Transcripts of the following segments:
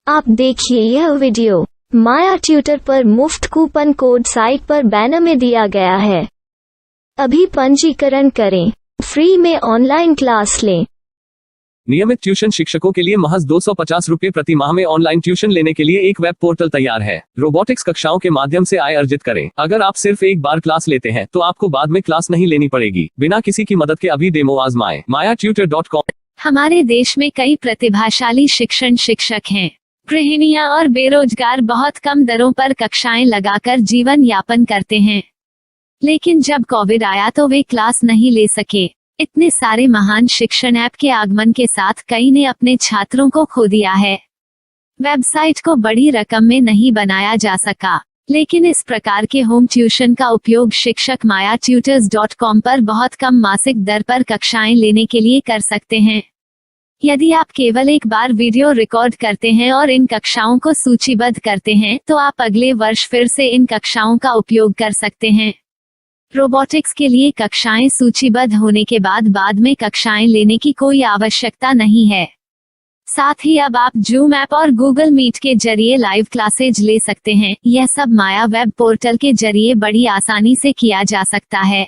आप देखिए यह वीडियो माया ट्यूटर पर मुफ्त कूपन कोड साइट पर बैनर में दिया गया है। अभी पंजीकरण करें, फ्री में ऑनलाइन क्लास लें। नियमित ट्यूशन शिक्षकों के लिए महज 250 रुपये प्रति माह में ऑनलाइन ट्यूशन लेने के लिए एक वेब पोर्टल तैयार है। रोबोटिक्स कक्षाओं के माध्यम से आय अर्जित करें। अगर आप सिर्फ एक बार क्लास लेते हैं तो आपको बाद में क्लास नहीं लेनी पड़ेगी। बिना किसी की मदद के अभी डेमो आजमाएं। mayaTutor.com। हमारे देश में कई प्रतिभाशाली शिक्षण शिक्षक हैं। गृहिणियां और बेरोजगार बहुत कम दरों पर कक्षाएं लगाकर जीवन यापन करते हैं, लेकिन जब कोविड आया तो वे क्लास नहीं ले सके। इतने सारे महान शिक्षण ऐप के आगमन के साथ कई ने अपने छात्रों को खो दिया है। वेबसाइट को बड़ी रकम में नहीं बनाया जा सका, लेकिन इस प्रकार के होम ट्यूशन का उपयोग शिक्षक mayaTutors.com पर बहुत कम मासिक दर पर कक्षाएं लेने के लिए कर सकते हैं। यदि आप केवल एक बार वीडियो रिकॉर्ड करते हैं और इन कक्षाओं को सूचीबद्ध करते हैं तो आप अगले वर्ष फिर से इन कक्षाओं का उपयोग कर सकते हैं। रोबोटिक्स के लिए कक्षाएं सूचीबद्ध होने के बाद में कक्षाएं लेने की कोई आवश्यकता नहीं है। साथ ही अब आप जूम ऐप और गूगल मीट के जरिए लाइव क्लासेज ले सकते हैं। यह सब माया वेब पोर्टल के जरिए बड़ी आसानी से किया जा सकता है।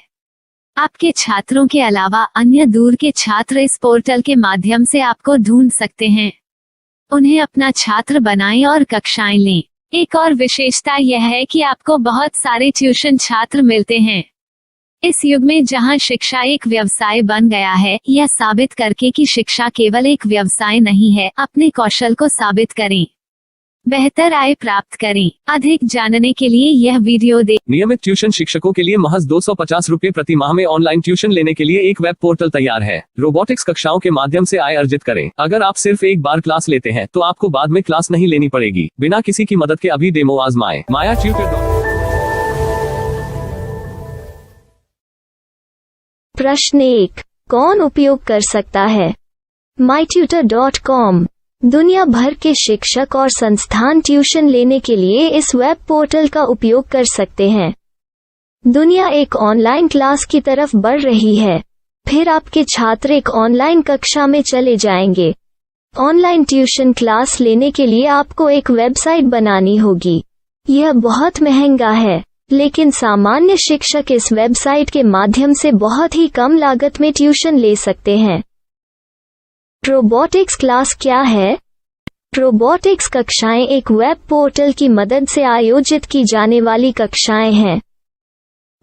आपके छात्रों के अलावा अन्य दूर के छात्र इस पोर्टल के माध्यम से आपको ढूंढ सकते हैं। उन्हें अपना छात्र बनाएं और कक्षाएं लें। एक और विशेषता यह है कि आपको बहुत सारे ट्यूशन छात्र मिलते हैं। इस युग में जहां शिक्षा एक व्यवसाय बन गया है, यह साबित करके कि शिक्षा केवल एक व्यवसाय नहीं है, अपने कौशल को साबित करें, बेहतर आय प्राप्त करें। अधिक जानने के लिए यह वीडियो देखें। नियमित ट्यूशन शिक्षकों के लिए महज 250 रुपये प्रति माह में ऑनलाइन ट्यूशन लेने के लिए एक वेब पोर्टल तैयार है। रोबोटिक्स कक्षाओं के माध्यम से आय अर्जित करें। अगर आप सिर्फ एक बार क्लास लेते हैं तो आपको बाद में क्लास नहीं लेनी पड़ेगी। बिना किसी की मदद के अभी डेमो आजमाएं। mayaTutor। प्रश्न 1, कौन उपयोग कर सकता है? myTutor.com दुनिया भर के शिक्षक और संस्थान ट्यूशन लेने के लिए इस वेब पोर्टल का उपयोग कर सकते हैं। दुनिया एक ऑनलाइन क्लास की तरफ बढ़ रही है, फिर आपके छात्र एक ऑनलाइन कक्षा में चले जाएंगे। ऑनलाइन ट्यूशन क्लास लेने के लिए आपको एक वेबसाइट बनानी होगी। यह बहुत महंगा है, लेकिन सामान्य शिक्षक इस वेबसाइट के माध्यम से बहुत ही कम लागत में ट्यूशन ले सकते हैं। रोबोटिक्स क्लास क्या है? रोबोटिक्स कक्षाएं एक वेब पोर्टल की मदद से आयोजित की जाने वाली कक्षाएं हैं,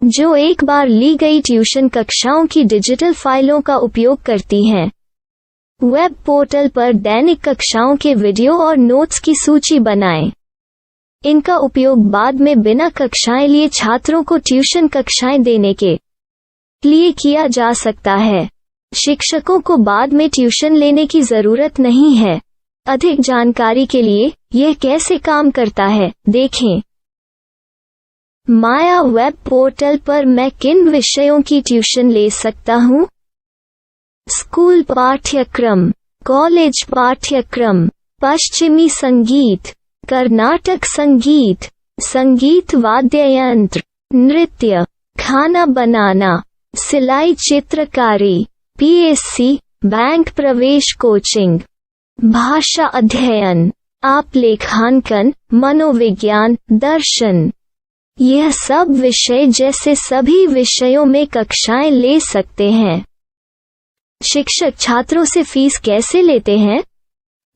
जो एक बार ली गई ट्यूशन कक्षाओं की डिजिटल फाइलों का उपयोग करती हैं। वेब पोर्टल पर दैनिक कक्षाओं के वीडियो और नोट्स की सूची बनाएं। इनका उपयोग बाद में बिना कक्षाएं लिए छात्रों को ट्यूशन कक्षाएं देने के लिए किया जा सकता है। शिक्षकों को बाद में ट्यूशन लेने की जरूरत नहीं है। अधिक जानकारी के लिए यह कैसे काम करता है देखें। माया वेब पोर्टल पर मैं किन विषयों की ट्यूशन ले सकता हूँ? स्कूल पाठ्यक्रम, कॉलेज पाठ्यक्रम, पश्चिमी संगीत, कर्नाटक संगीत, संगीत वाद्य यंत्र, नृत्य, खाना बनाना, सिलाई चित्रकारी, पीएससी, बैंक प्रवेश कोचिंग, भाषा अध्ययन, आप लेखांकन, मनोविज्ञान, दर्शन। यह सब विषय जैसे सभी विषयों में कक्षाएं ले सकते हैं। शिक्षक छात्रों से फीस कैसे लेते हैं?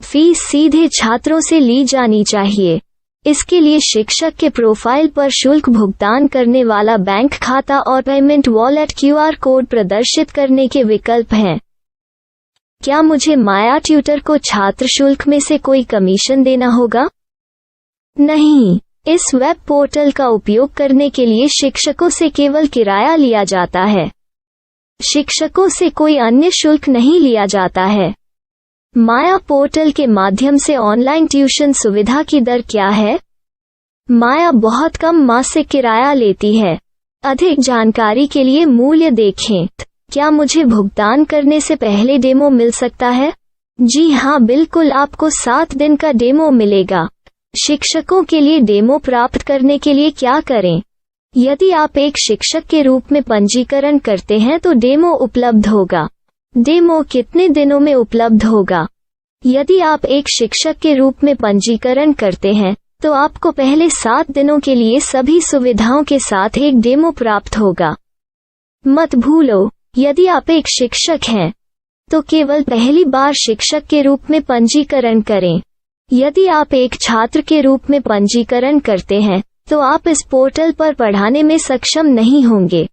फीस सीधे छात्रों से ली जानी चाहिए। इसके लिए शिक्षक के प्रोफाइल पर शुल्क भुगतान करने वाला बैंक खाता और पेमेंट वॉलेट क्यूआर कोड प्रदर्शित करने के विकल्प हैं। क्या मुझे माया ट्यूटर को छात्र शुल्क में से कोई कमीशन देना होगा? नहीं, इस वेब पोर्टल का उपयोग करने के लिए शिक्षकों से केवल किराया लिया जाता है। शिक्षकों से कोई अन्य शुल्क नहीं लिया जाता है। माया पोर्टल के माध्यम से ऑनलाइन ट्यूशन सुविधा की दर क्या है? माया बहुत कम मासिक किराया लेती है। अधिक जानकारी के लिए मूल्य देखें। क्या मुझे भुगतान करने से पहले डेमो मिल सकता है? जी हाँ, बिल्कुल, आपको 7 दिन का डेमो मिलेगा। शिक्षकों के लिए डेमो प्राप्त करने के लिए क्या करें? यदि आप एक शिक्षक के रूप में पंजीकरण करते हैं तो डेमो उपलब्ध होगा। डेमो कितने दिनों में उपलब्ध होगा? यदि आप एक शिक्षक के रूप में पंजीकरण करते हैं तो आपको पहले 7 दिनों के लिए सभी सुविधाओं के साथ एक डेमो प्राप्त होगा। मत भूलो, यदि आप एक शिक्षक हैं तो केवल पहली बार शिक्षक के रूप में पंजीकरण करें। यदि आप एक छात्र के रूप में पंजीकरण करते हैं तो आप इस पोर्टल पर पढ़ाने में सक्षम नहीं होंगे।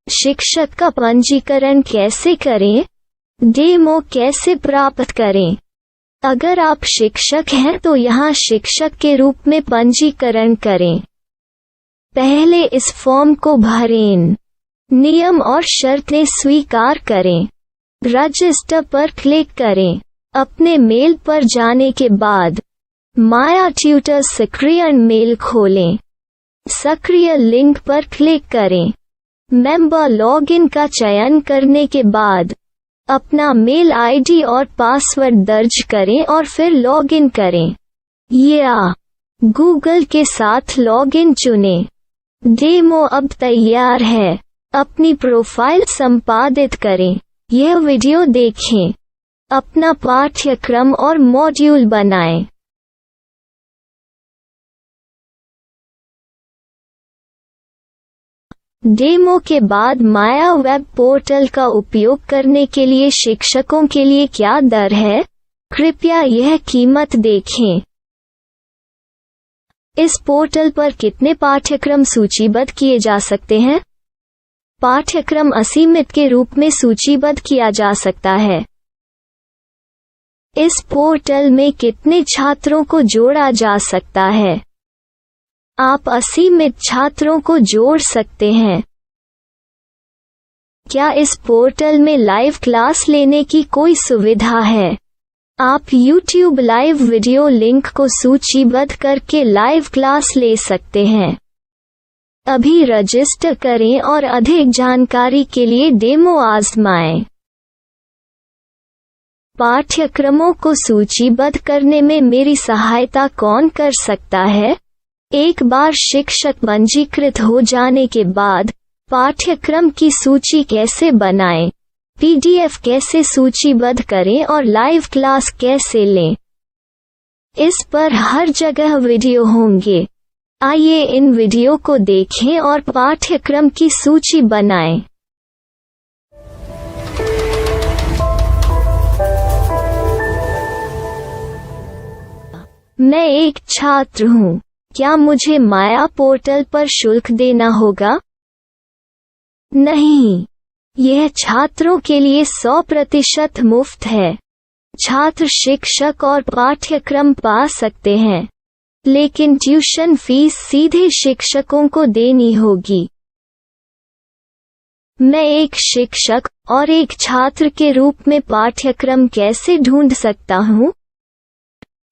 शिक्षक का पंजीकरण कैसे करें? डेमो कैसे प्राप्त करें? अगर आप शिक्षक हैं तो यहाँ शिक्षक के रूप में पंजीकरण करें। पहले इस फॉर्म को भरें, नियम और शर्तें स्वीकार करें, रजिस्टर पर क्लिक करें। अपने मेल पर जाने के बाद माया ट्यूटर सक्रिय मेल खोलें। सक्रिय लिंक पर क्लिक करें। मेंबर लॉगिन का चयन करने के बाद अपना मेल आईडी और पासवर्ड दर्ज करें और फिर लॉगिन करें या गूगल के साथ लॉगिन चुनें। डेमो अब तैयार है। अपनी प्रोफाइल संपादित करें। यह वीडियो देखें। अपना पाठ्यक्रम और मॉड्यूल बनाएं। डेमो के बाद माया वेब पोर्टल का उपयोग करने के लिए शिक्षकों के लिए क्या दर है? कृपया यह कीमत देखें। इस पोर्टल पर कितने पाठ्यक्रम सूचीबद्ध किए जा सकते हैं? पाठ्यक्रम असीमित के रूप में सूचीबद्ध किया जा सकता है। इस पोर्टल में कितने छात्रों को जोड़ा जा सकता है? आप असीमित छात्रों को जोड़ सकते हैं। क्या इस पोर्टल में लाइव क्लास लेने की कोई सुविधा है? आप YouTube लाइव वीडियो लिंक को सूचीबद्ध करके लाइव क्लास ले सकते हैं। अभी रजिस्टर करें और अधिक जानकारी के लिए डेमो आजमाएं। पाठ्यक्रमों को सूचीबद्ध करने में मेरी सहायता कौन कर सकता है? एक बार शिक्षक पंजीकृत हो जाने के बाद पाठ्यक्रम की सूची कैसे बनाएं, PDF कैसे सूचीबद्ध करें और लाइव क्लास कैसे लें, इस पर हर जगह वीडियो होंगे। आइए इन वीडियो को देखें और पाठ्यक्रम की सूची बनाएं। मैं एक छात्र हूँ। क्या मुझे माया पोर्टल पर शुल्क देना होगा? नहीं, यह छात्रों के लिए 100% मुफ्त है। छात्र शिक्षक और पाठ्यक्रम पा सकते हैं, लेकिन ट्यूशन फीस सीधे शिक्षकों को देनी होगी। मैं एक शिक्षक और एक छात्र के रूप में पाठ्यक्रम कैसे ढूंढ सकता हूँ?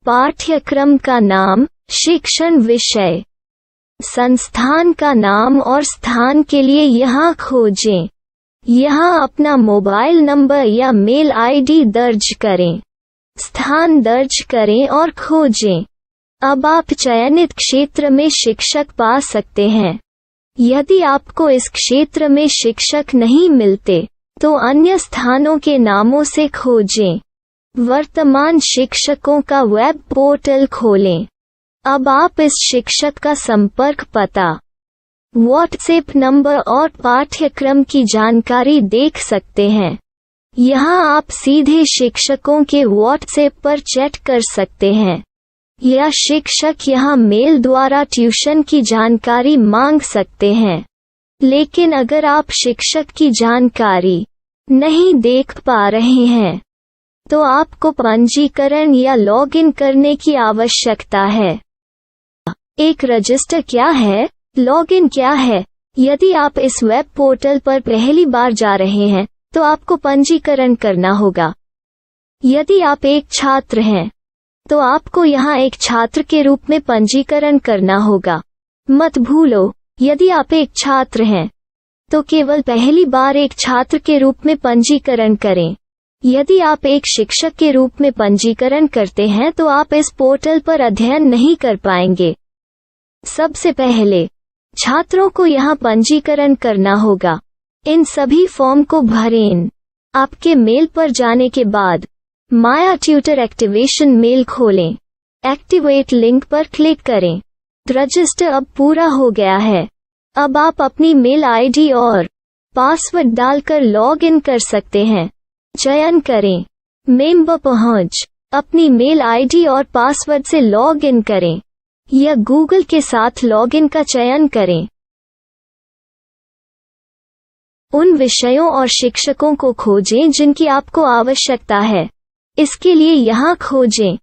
पाठ्यक्रम का नाम, शिक्षण विषय, संस्थान का नाम और स्थान के लिए यहाँ खोजें। यहाँ अपना मोबाइल नंबर या मेल आईडी दर्ज करें। स्थान दर्ज करें और खोजें। अब आप चयनित क्षेत्र में शिक्षक पा सकते हैं। यदि आपको इस क्षेत्र में शिक्षक नहीं मिलते तो अन्य स्थानों के नामों से खोजें। वर्तमान शिक्षकों का वेब पोर्टल खोलें। अब आप इस शिक्षक का संपर्क पता, व्हाट्सएप नंबर और पाठ्यक्रम की जानकारी देख सकते हैं। यहाँ आप सीधे शिक्षकों के व्हाट्सएप पर चैट कर सकते हैं या शिक्षक यहाँ मेल द्वारा ट्यूशन की जानकारी मांग सकते हैं। लेकिन अगर आप शिक्षक की जानकारी नहीं देख पा रहे हैं तो आपको पंजीकरण या लॉगिन करने की आवश्यकता है। एक रजिस्टर क्या है? लॉगिन क्या है? यदि आप इस वेब पोर्टल पर पहली बार जा रहे हैं तो आपको पंजीकरण करना होगा। यदि आप एक छात्र हैं तो आपको यहाँ एक छात्र के रूप में पंजीकरण करना होगा। मत भूलो, यदि आप एक छात्र हैं तो केवल पहली बार एक छात्र के रूप में पंजीकरण करें। यदि आप एक शिक्षक के रूप में पंजीकरण करते हैं तो आप इस पोर्टल पर अध्ययन नहीं कर पाएंगे। सबसे पहले छात्रों को यहाँ पंजीकरण करना होगा। इन सभी फॉर्म को भरें। आपके मेल पर जाने के बाद माया ट्यूटर एक्टिवेशन मेल खोलें। एक्टिवेट लिंक पर क्लिक करें। रजिस्टर अब पूरा हो गया है। अब आप अपनी मेल आईडी और पासवर्ड डालकर लॉग इन कर सकते हैं। चयन करें मेंबर पहुंच। अपनी मेल आईडी और पासवर्ड से लॉग इन करें या गूगल के साथ लॉग इन का चयन करें। उन विषयों और शिक्षकों को खोजें जिनकी आपको आवश्यकता है। इसके लिए यहाँ खोजें।